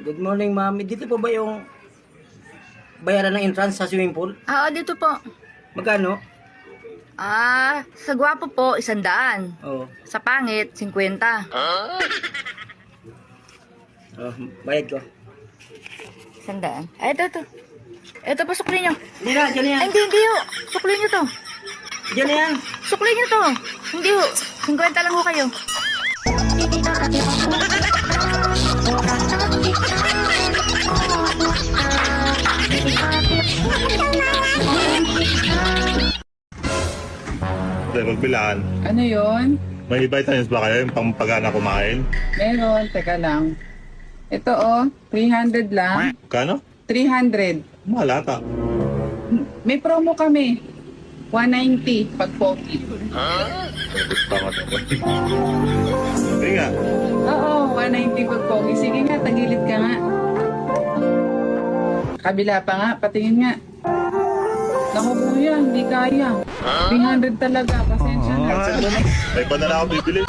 Good morning, ma'am. Dito po ba yung bayaran ng entrance sa swimming pool? Oo, dito po. Magkano? Sa gwapo po, 100. Oh, Sa pangit, 50. bayad ko. 100. Ito. Ito po, suklin nyo. Hindi na, dyan na yan. Ay, hindi ho. Suklin nyo to. Dyan na yan. Suklin nyo to. Hindi ho. 50 lang ho kayo. Magbilaan. Ano yon? May vitamins ba kayo yung pampagana kumain? Meron, teka lang. Ito oh, 300 lang. Kano? 300. Malata. May promo kami. 190 pag pogi. Gusto ko ito. Sige nga. Oo, 190 pag pogi. Sige nga, tagilid ka nga. Kabila pa nga, patingin nga. Naku kuya, hindi kaya. 300 talaga, pasensya na. May iba na lang ako bibili.